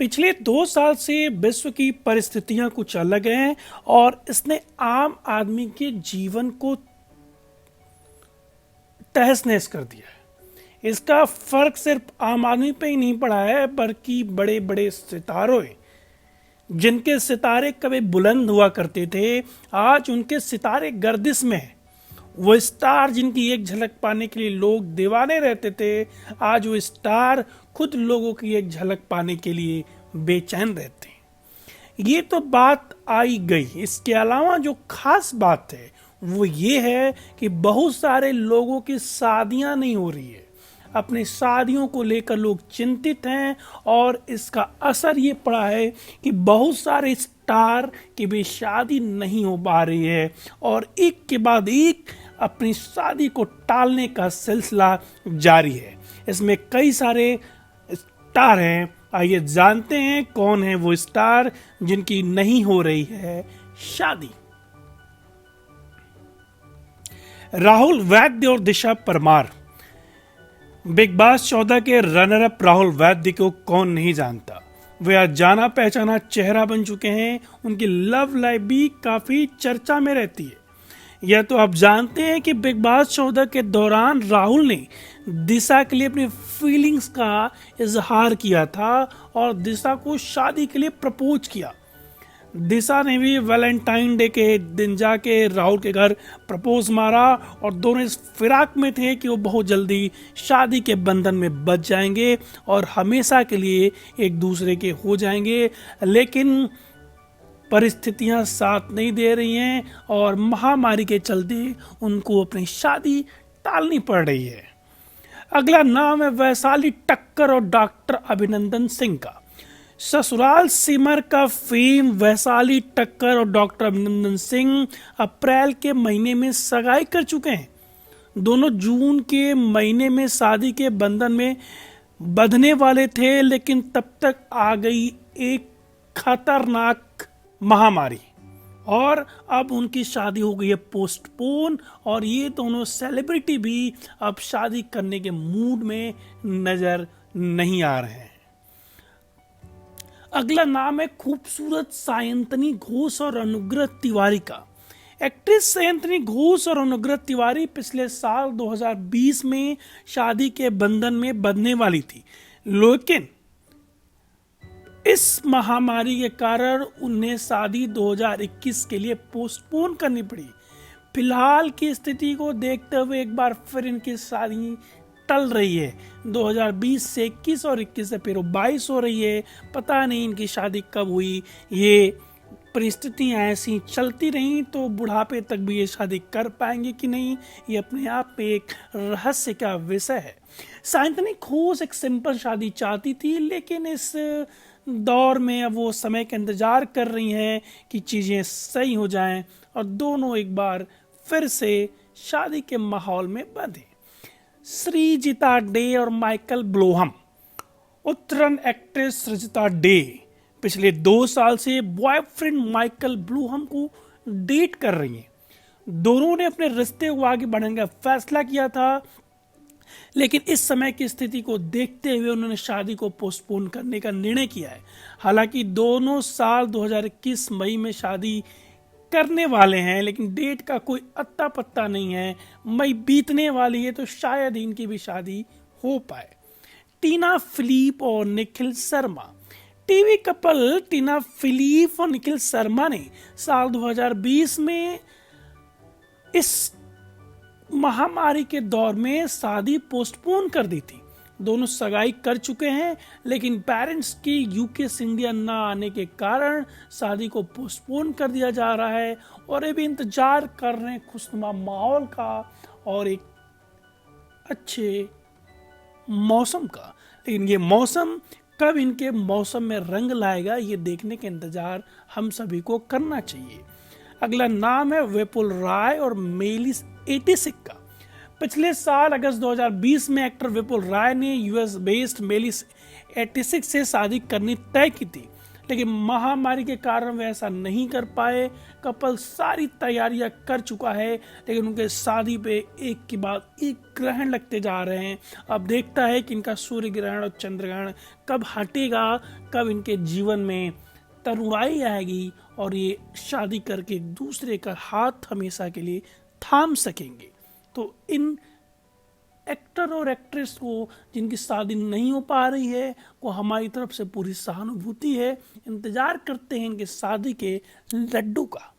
पिछले 2 साल से विश्व की परिस्थितियां कुछ अलग हैं और इसने आम आदमी के जीवन को तहस नहस कर दिया है। इसका फर्क सिर्फ आम आदमी पे ही नहीं पड़ा है, बल्कि बड़े बड़े सितारों हैं। जिनके सितारे कभी बुलंद हुआ करते थे, आज उनके सितारे गर्दिश में हैं। वो स्टार जिनकी एक झलक पाने के लिए लोग दीवाने रहते थे, आज वो स्टार खुद लोगों की एक झलक पाने के लिए बेचैन रहते हैं। ये तो बात आई गई। इसके अलावा जो खास बात है वो ये है कि बहुत सारे लोगों की शादियां नहीं हो रही है। अपनी शादियों को लेकर लोग चिंतित हैं और इसका असर ये पड़ा है कि बहुत सारे स्टार की भी शादी नहीं हो पा रही है और एक के बाद एक अपनी शादी को टालने का सिलसिला जारी है। इसमें कई सारे स्टार हैं। आइए जानते हैं कौन है वो स्टार जिनकी नहीं हो रही है शादी। राहुल वैद्य और दिशा परमार। बिग बॉस 14 के रनर अप राहुल वैद्य को कौन नहीं जानता। वे आज जाना पहचाना चेहरा बन चुके हैं। उनकी लव लाइफ भी काफी चर्चा में रहती है। यह तो आप जानते हैं कि बिग बॉस 14 के दौरान राहुल ने दिशा के लिए अपनी फीलिंग्स का इजहार किया था और दिशा को शादी के लिए प्रपोज किया। दिशा ने भी वैलेंटाइन डे के दिन जाके राहुल के घर प्रपोज मारा और दोनों इस फिराक में थे कि वो बहुत जल्दी शादी के बंधन में बच जाएंगे और हमेशा के लिए एक दूसरे के हो जाएंगे। लेकिन परिस्थितियां साथ नहीं दे रही हैं और महामारी के चलते उनको अपनी शादी टालनी पड़ रही है। अगला नाम है वैशाली टक्कर और डॉक्टर अभिनंदन सिंह का। ससुराल सिमर का फेम वैशाली टक्कर और डॉक्टर अभिनंदन सिंह अप्रैल के महीने में सगाई कर चुके हैं। दोनों जून के महीने में शादी के बंधन में बंधने वाले थे, लेकिन तब तक आ गई एक खतरनाक महामारी और अब उनकी शादी हो गई है पोस्टपोन और ये दोनों सेलिब्रिटी भी अब शादी करने के मूड में नजर नहीं आ रहे हैं। अगला नाम है खूबसूरत सायंतनी घोष और अनुग्रह तिवारी का। एक्ट्रेस सायंतनी घोष और अनुग्रह तिवारी पिछले साल 2020 में शादी के बंधन में बंधने वाली थी, लेकिन इस महामारी के कारण उन्हें शादी 2021 के लिए पोस्टपोन करनी पड़ी। फिलहाल की स्थिति को देखते हुए एक बार फिर इनकी शादी टल रही है। 2020 से 21 और 21 से फिर 22 हो रही है। पता नहीं इनकी शादी कब हुई। ये परिस्थितियां ऐसी चलती रहीं तो बुढ़ापे तक भी ये शादी कर पाएंगे कि नहीं, ये अपने आप में एक रहस्य का विषय है। सायंतनी घोष एक सिंपल शादी चाहती थी, लेकिन इस दौर में अब वो समय का इंतजार कर रही हैं कि चीज़ें सही हो जाएं और दोनों एक बार फिर से शादी के माहौल में बंधे। सृजिता डे और माइकल ब्लोहम। उत्तरन एक्ट्रेस सृजिता डे पिछले 2 साल से बॉयफ्रेंड माइकल ब्लोहम को डेट कर रही हैं। दोनों ने अपने रिश्ते को आगे बढ़ाने का फैसला किया था, लेकिन इस समय की स्थिति को देखते हुए उन्होंने शादी को पोस्टपोन करने का निर्णय किया है। हालांकि दोनों साल 2021 मई में शादी करने वाले हैं, लेकिन डेट का कोई अत्ता पत्ता नहीं है। मई बीतने वाली है तो शायद इनकी भी शादी हो पाए। टीना फिलिप और निखिल शर्मा। टीवी कपल टीना फिलिप और निखिल शर्मा ने साल 2020 में इस महामारी के दौर में शादी पोस्टपोन कर दी थी। दोनों सगाई कर चुके हैं, लेकिन पेरेंट्स की यूके से इंडिया ना आने के कारण शादी को पोस्टपोन कर दिया जा रहा है और ये भी इंतजार कर रहे हैं खुशनुमा माहौल का और एक अच्छे मौसम का। लेकिन ये मौसम कब इनके मौसम में रंग लाएगा, ये देखने का इंतजार हम सभी को करना चाहिए। अगला नाम है विपुल राय और मेलिस 86 का। पिछले साल अगस्त 2020 में एक्टर विपुल राय ने यूएस बेस्ड मेलिस 86 से शादी करनी तय की थी, लेकिन महामारी के कारण वे ऐसा नहीं कर पाए। कपल सारी तैयारियां कर चुका है, लेकिन उनके शादी पे एक के बाद एक ग्रहण लगते जा रहे हैं। अब देखता है कि इनका सूर्य ग्रहण और चंद्र ग्रहण कब हटेगा, कब इनके जीवन में तरुणाई आएगी और ये शादी करके एक दूसरे का हाथ हमेशा के लिए थाम सकेंगे। तो इन एक्टर और एक्ट्रेस को जिनकी शादी नहीं हो पा रही है, को हमारी तरफ से पूरी सहानुभूति है। इंतजार करते हैं इनके शादी के लड्डू का।